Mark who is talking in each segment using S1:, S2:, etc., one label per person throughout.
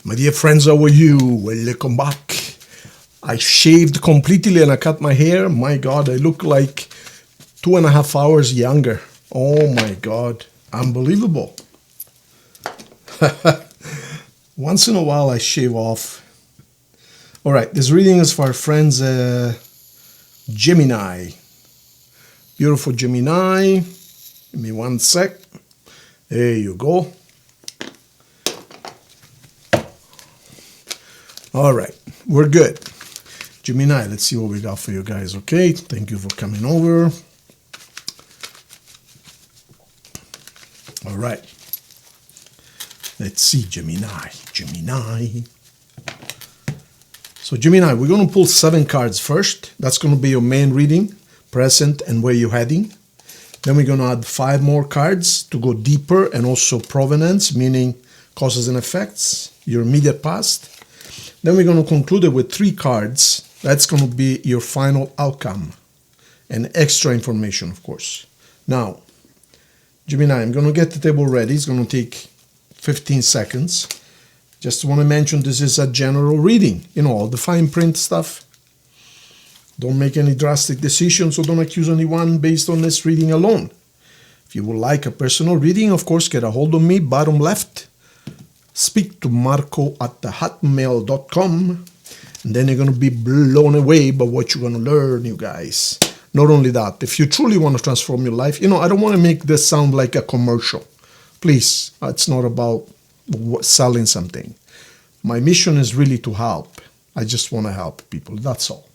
S1: My dear friends, how are you? Welcome back. I shaved completely and I cut my hair. My God, I look like 2.5 hours younger. Oh my God, unbelievable. Once in a while I shave off. All right, this reading is for our friends Gemini. Beautiful Gemini. Give me one sec. There you go. All right, we're good. Gemini, let's see what we got for you guys, okay? Thank you for coming over. All right. Let's see, Gemini. So Gemini, we're going to pull 7 cards first. That's going to be your main reading, present, and where you're heading. Then we're going to add 5 more cards to go deeper, and also provenance, meaning causes and effects, your immediate past. Then we're going to conclude it with 3 cards. That's going to be your final outcome and extra information, of course. Now, Gemini, I'm going to get the table ready. It's going to take 15 seconds. Just want to mention this is a general reading. You know, all the fine print stuff. Don't make any drastic decisions or don't accuse anyone based on this reading alone. If you would like a personal reading, of course, get a hold of me, bottom left. Speak to marco@hotmail.com, and then you're going to be blown away by what you're going to learn, you guys. Not only that, if you truly want to transform your life, you know, I don't want to make this sound like a commercial. Please, it's not about selling something. My mission is really to help. I just want to help people, that's all.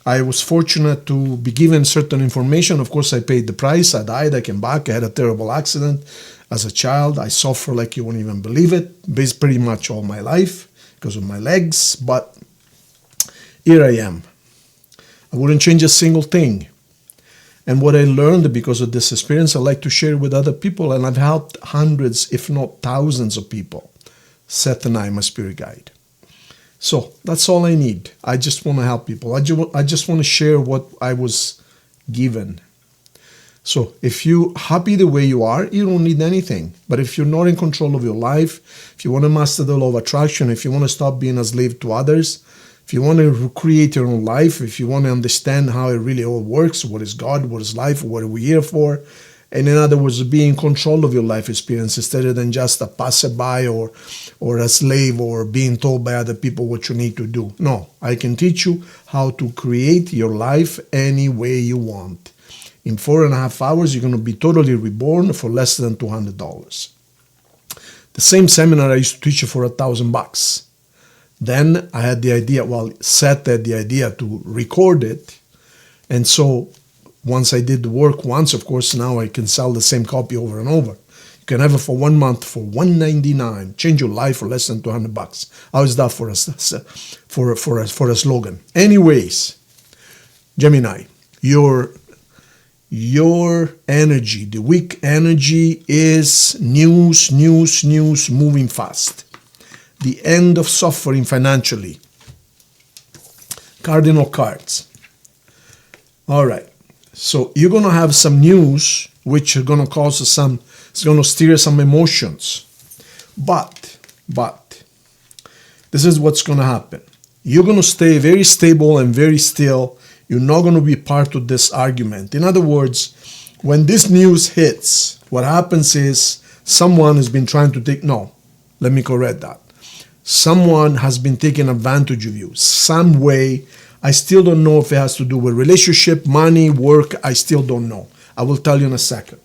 S1: I was fortunate to be given certain information. Of course, I paid the price. I died, I came back, I had a terrible accident. As a child, I suffer like you won't even believe it, based pretty much all my life because of my legs, but here I am. I wouldn't change a single thing. And what I learned because of this experience, I like to share with other people, and I've helped hundreds, if not thousands of people. Seth and I, my spirit guide. So that's all I need. I just want to help people. I just want to share what I was given. So if you're happy the way you are, you don't need anything. But if you're not in control of your life, if you want to master the law of attraction, if you want to stop being a slave to others, if you want to create your own life, if you want to understand how it really all works, what is God, what is life, what are we here for, and in other words, be in control of your life experience instead than just a passerby or a slave or being told by other people what you need to do. No, I can teach you how to create your life any way you want. In 4.5 hours, you're going to be totally reborn for less than $200. The same seminar I used to teach you for $1,000. Then I had the idea, well, Seth had the idea to record it. And so once I did the work once, of course, now I can sell the same copy over and over. You can have it for 1 month for $199. Change your life for less than $200. How is that for a slogan? Anyways, Gemini, your energy, the weak energy is news, moving fast. The end of suffering financially. Cardinal cards. All right. So you're going to have some news which are going to cause it's going to stir some emotions. But, this is what's going to happen. You're going to stay very stable and very still. You're not going to be part of this argument. In other words, when this news hits, what happens is someone has been trying to let me correct that. Someone has been taking advantage of you some way. I still don't know if it has to do with relationship, money, work. I still don't know. I will tell you in a second.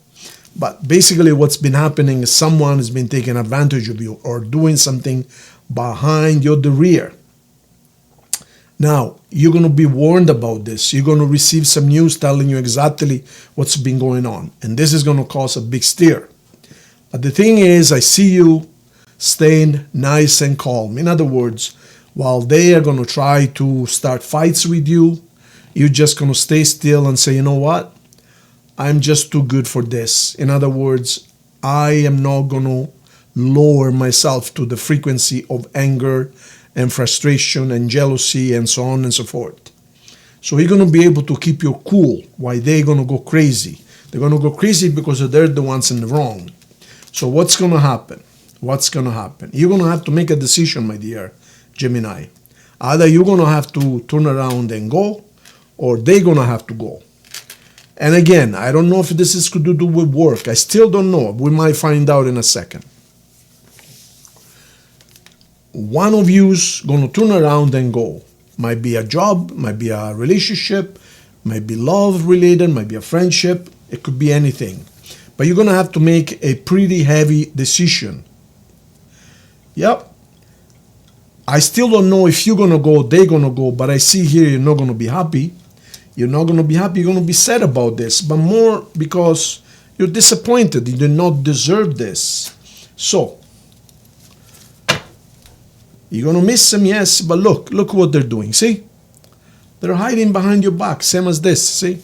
S1: But basically what's been happening is someone has been taking advantage of you or doing something behind the rear. Now, you're going to be warned about this. You're going to receive some news telling you exactly what's been going on. And this is going to cause a big stir. But the thing is, I see you staying nice and calm. In other words, while they are going to try to start fights with you, you're just going to stay still and say, you know what? I'm just too good for this. In other words, I am not going to lower myself to the frequency of anger and frustration and jealousy and so on and so forth. So you're going to be able to keep your cool while they're going to go crazy. They're going to go crazy because they're the ones in the wrong. So what's going to happen? what's going to happen? You're going to have to make a decision, my dear Gemini. Either you're going to have to turn around and go, or they're going to have to go. And again, I don't know if this is to do with work. I still don't know. We might find out in a second. One of you's going to turn around and go. Might be a job, might be a relationship, might be love related, might be a friendship. It could be anything. But you're going to have to make a pretty heavy decision. Yep. I still don't know if you're going to go, they're going to go, but I see here you're not going to be happy. You're not going to be happy. You're going to be sad about this, but more because you're disappointed. You did not deserve this. So, you're going to miss them, yes, but look what they're doing. See? They're hiding behind your back, same as this, see?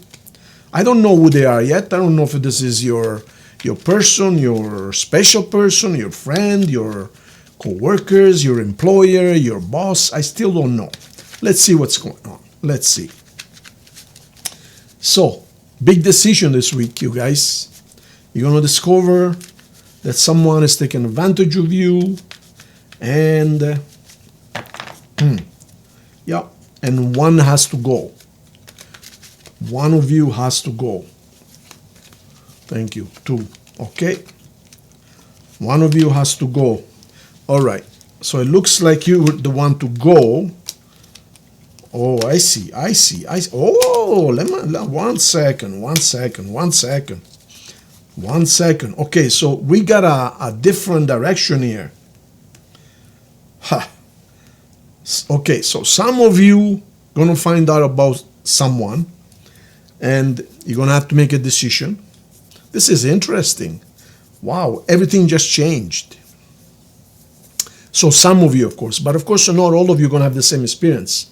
S1: I don't know who they are yet. I don't know if this is your person, your special person, your friend, your co-workers, your employer, your boss. I still don't know. Let's see what's going on. Let's see. So, big decision this week, you guys. You're going to discover that someone is taking advantage of you, and yeah, and one has to go. One of you has to go. Thank you. 2. Okay. One of you has to go. All right. So it looks like you're the one to go. Oh, I see. Oh, one second. Okay, so we got a different direction here. Ha. Okay, so some of you gonna find out about someone, and you're gonna have to make a decision. This is interesting. Wow, everything just changed. So some of you, of course, but of course not all of you are gonna have the same experience.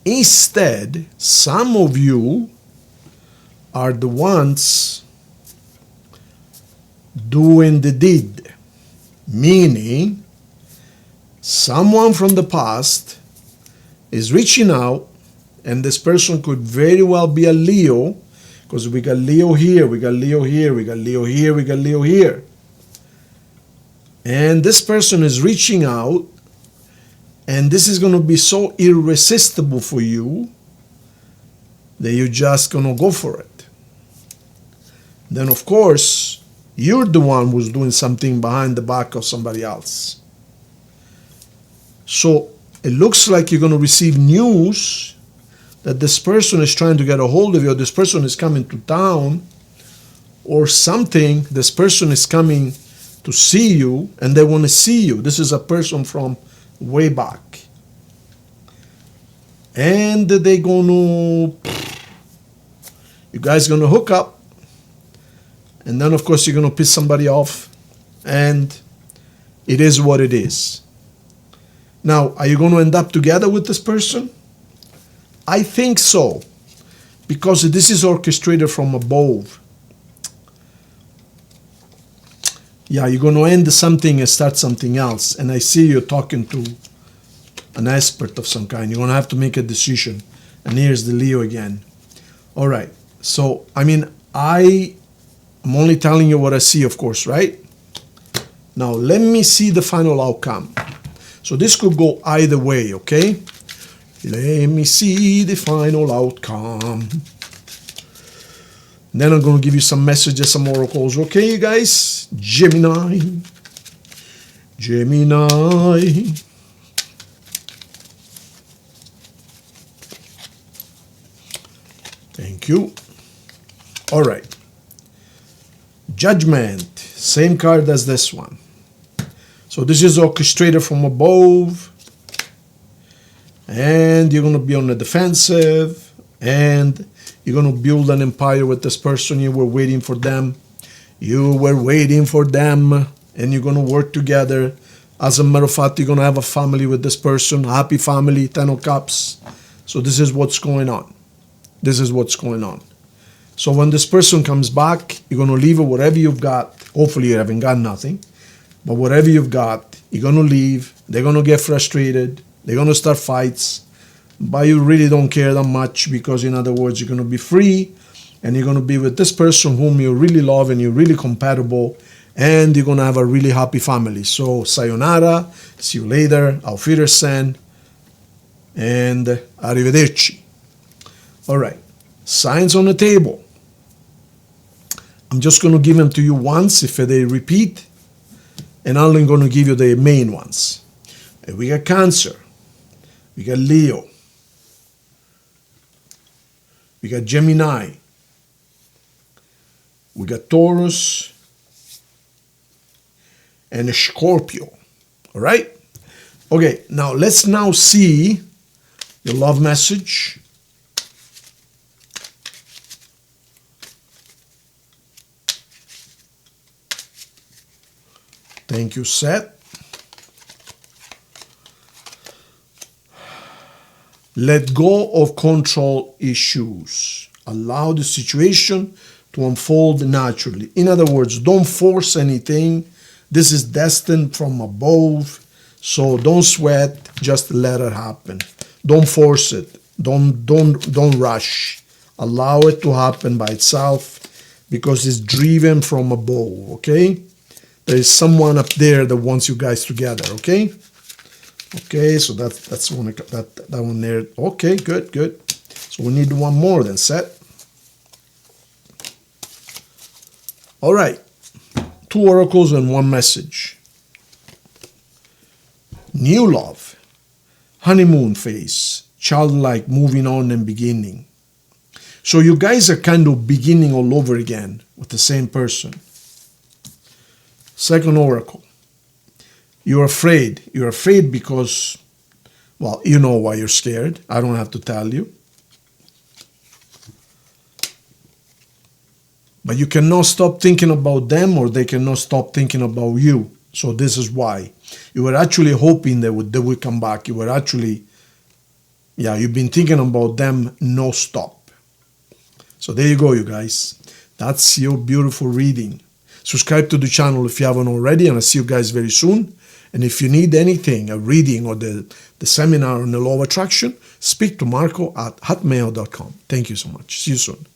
S1: Instead, some of you are the ones doing the deed, meaning someone from the past is reaching out, and this person could very well be a Leo, because we got Leo here, we got Leo here, we got Leo here, we got Leo here. And this person is reaching out, and this is going to be so irresistible for you that you're just going to go for it. Then, of course, you're the one who's doing something behind the back of somebody else. So it looks like you're going to receive news that this person is trying to get a hold of you, or this person is coming to town, or something. This person is coming to see you, and they want to see you. This is a person from way back. And they're going to, you guys going to hook up, and then of course you're going to piss somebody off, and it is what it is. Now, are you going to end up together with this person? I think so, because this is orchestrated from above. Yeah, you're going to end something and start something else. And I see you're talking to an expert of some kind. You're going to have to make a decision. And here's the Leo again. All right. So, I mean, I'm only telling you what I see, of course, right? Now, let me see the final outcome. So this could go either way, okay? Let me see the final outcome. Then I'm going to give you some messages, some oracles. Okay, you guys? Gemini. Thank you. All right. Judgment. Same card as this one. So this is orchestrated from above. And you're going to be on the defensive. And you're going to build an empire with this person. You were waiting for them. You were waiting for them. And you're going to work together. As a matter of fact, you're going to have a family with this person. Happy family, 10 of Cups. So this is what's going on. This is what's going on. So when this person comes back, you're going to leave whatever you've got. Hopefully you haven't got nothing. But whatever you've got, you're going to leave. They're going to get frustrated. They're going to start fights. But you really don't care that much, because, in other words, you're going to be free. And you're going to be with this person whom you really love and you're really compatible. and you're going to have a really happy family. So, sayonara, see you later, auf Wiedersehen, and arrivederci. All right, signs on the table. I'm just going to give them to you once if they repeat, and I'm only going to give you the main ones. And we got Cancer, we got Leo, we got Gemini, we got Taurus, and a Scorpio. All right? Okay, now let's now see your love message. Thank you, Seth. Let go of control issues. Allow the situation to unfold naturally. In other words, don't force anything. This is destined from above. So don't sweat, just let it happen. Don't force it. Don't rush. Allow it to happen by itself because it's driven from above, okay? There is someone up there that wants you guys together, okay? Okay, so that's one that one there. Okay, good. So we need one more then, Seth. All right. 2 oracles and 1 message. New love, honeymoon phase, childlike, moving on and beginning. So you guys are kind of beginning all over again with the same person. 2nd oracle. You're afraid. You're afraid because, well, you know why you're scared. I don't have to tell you. But you cannot stop thinking about them, or they cannot stop thinking about you. So this is why. You were actually hoping they would come back. You were actually, you've been thinking about them no stop. So there you go, you guys. That's your beautiful reading. Subscribe to the channel if you haven't already, and I'll see you guys very soon. And if you need anything, a reading or the seminar on the law of attraction, speak to Marco at hotmail.com. Thank you so much. See you soon.